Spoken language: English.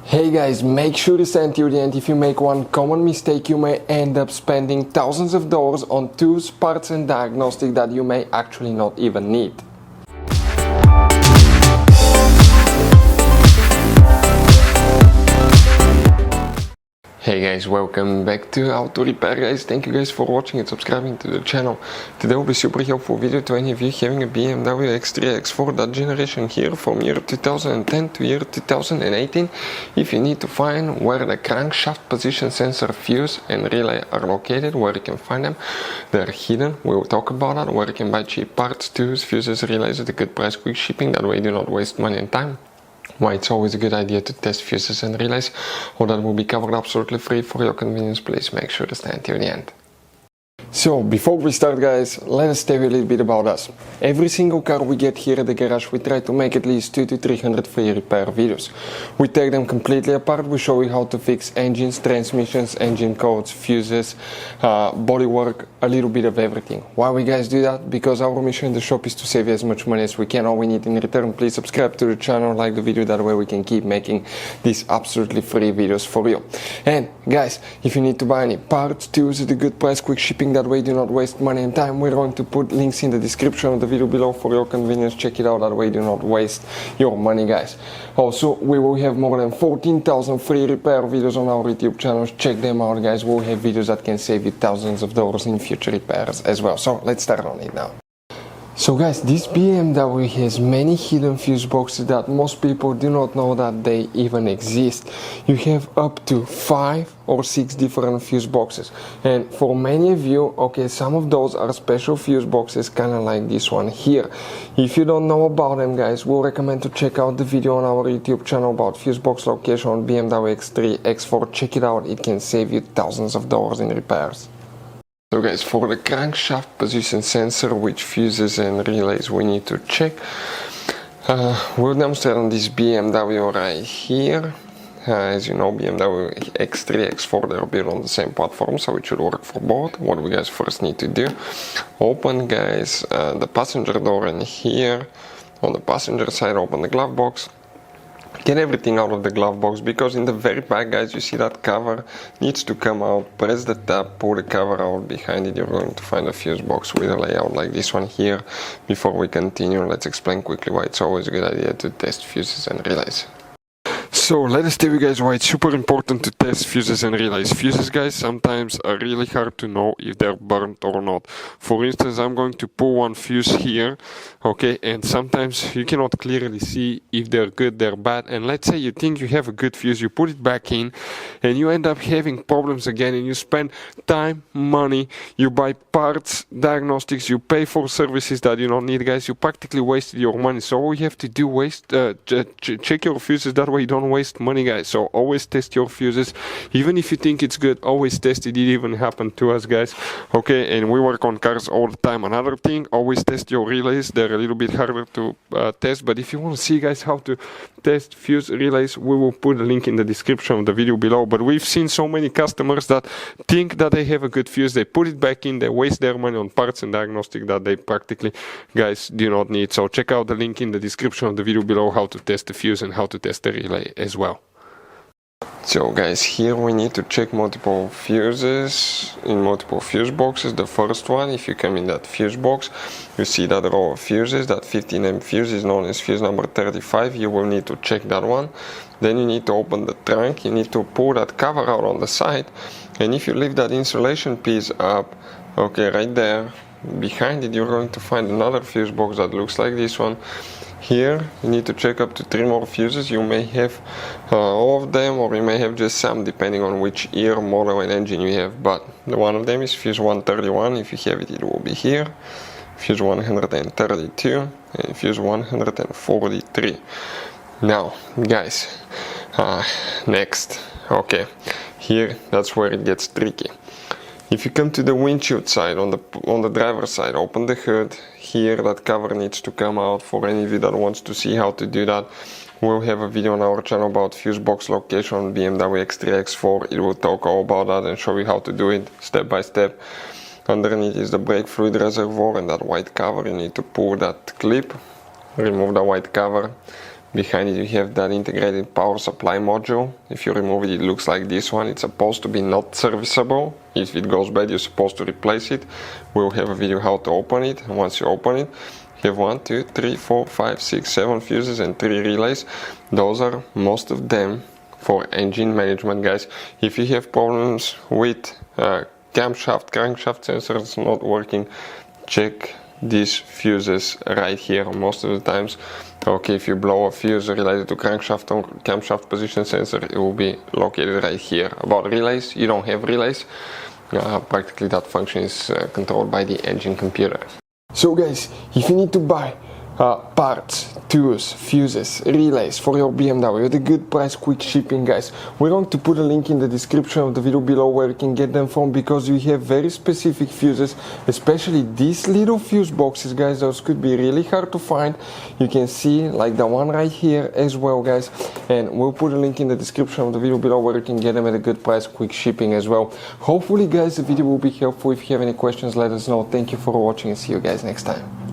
Hey guys, make sure to stay until the end. If you make one common mistake, you may end up spending thousands of dollars on tools, parts and diagnostics that you may actually not even need. Hey guys, welcome back to How to Repair guys. Thank you guys for watching and subscribing to the channel. Today will be super helpful video to any of you having a BMW X3, X4, that generation here from year 2010 to year 2018. If you need to find where the crankshaft position sensor, fuse and relay are located, where you can find them, they're hidden. We will talk about that, where you can buy cheap parts, tools, fuses, relays at a good price, quick shipping, that way you do not waste money and time. Why it's always a good idea to test fuses and relays. All that will be covered absolutely free for your convenience. Please make sure to stay until the end. So before we start guys, let us tell you a little bit about us. Every single car we get here at the garage, we try to make at least 200 to 300 free repair videos. We take them completely apart, we show you how to fix engines, transmissions, engine codes, fuses, bodywork, a little bit of everything. Why we guys do that? Because our mission in the shop is to save you as much money as we can. All we need in return, please subscribe to the channel, like the video, that way we can keep making these absolutely free videos for you. And guys, if you need to buy any parts, tools at a good price, quick shipping, that way do not waste money and time, we're going to put links in the description of the video below for your convenience. Check it out, that way do not waste your money guys. Also, we will have more than 14,000 free repair videos on our YouTube channels. Check them out guys. We'll have videos that can save you thousands of dollars in future repairs as well. So let's start on it now. So guys, this BMW has many hidden fuse boxes that most people do not know that they even exist. You have up to 5 or 6 different fuse boxes, and for many of you, okay, some of those are special fuse boxes, kind of like this one here. If you don't know about them guys, we'll recommend to check out the video on our YouTube channel about fuse box location on BMW X3, X4. Check it out, it can save you thousands of dollars in repairs. So guys, for the crankshaft position sensor, which fuses and relays we need to check, we'll demonstrate on this BMW right here. As you know, BMW X3, X4, they're built on the same platform, so it should work for both. What we guys first need to do, open guys the passenger door, and here on the passenger side open the glove box. Get everything out of the glove box, because in the very back guys, you see that cover needs to come out. Press the tab, pull the cover out. Behind it you're going to find a fuse box with a layout like this one here. Before we continue, let's explain quickly why it's always a good idea to test fuses and relays. So let us tell you guys why it's super important to test fuses and relays. Fuses guys sometimes are really hard to know if they're burnt or not. For instance, I'm going to pull one fuse here, okay, and sometimes you cannot clearly see if they're good, they're bad. And let's say you think you have a good fuse, you put it back in and you end up having problems again, and you spend time, money, you buy parts, diagnostics, you pay for services that you don't need guys. You practically wasted your money. So all you have to do, check your fuses, that way you don't waste money guys. So always test your fuses, even if you think it's good, always test it. It even happened to us guys, okay, and we work on cars all the time. Another thing, always test your relays. They're a little bit harder to test, but if you want to see guys how to test fuse relays, we will put a link in the description of the video below. But we've seen so many customers that think that they have a good fuse, they put it back in, they waste their money on parts and diagnostic that they practically guys do not need. So check out the link in the description of the video below, how to test the fuse and how to test the relay as well. So guys, here we need to check multiple fuses in multiple fuse boxes. The first one, if you come in that fuse box, you see that row of fuses. That 15M fuse is known as fuse number 35. You will need to check that one. Then you need to open the trunk, you need to pull that cover out on the side, and if you lift that insulation piece up, okay, right there behind it, you're going to find another fuse box that looks like this one. Here you need to check up to 3 more fuses. You may have all of them, or you may have just some, depending on which year, model and engine you have. But one of them is fuse 131. If you have it, it will be here. Fuse 132 and fuse 143. Now guys, next, okay, here that's where it gets tricky. If you come to the windshield side, on the driver's side, open the hood. Here that cover needs to come out. For any of you that wants to see how to do that, we'll have a video on our channel about fuse box location on BMW X3, X4. It will talk all about that and show you how to do it step by step. Underneath is the brake fluid reservoir and that white cover. You need to pull that clip, remove the white cover. Behind it you have that integrated power supply module. If you remove it, it looks like this one. It's supposed to be not serviceable. If it goes bad, you're supposed to replace it. We'll have a video how to open it. Once you open it, you have 1, 2, 3, 4, 5, 6, 7 fuses and 3 relays. Those are most of them for engine management, guys. If you have problems with crankshaft sensors not working, check these fuses right here. Most of the times, okay, if you blow a fuse related to crankshaft or camshaft position sensor, it will be located right here. About relays, you don't have relays. Practically that function is controlled by the engine computer. So guys, if you need to buy parts, tools, fuses, relays for your BMW at a good price, quick shipping, guys, we're going to put a link in the description of the video below where you can get them from, because we have very specific fuses, especially these little fuse boxes, guys. Those could be really hard to find. You can see like the one right here as well, guys, and we'll put a link in the description of the video below where you can get them at a good price, quick shipping as well. Hopefully, guys, the video will be helpful. If you have any questions, let us know. Thank you for watching and see you guys next time.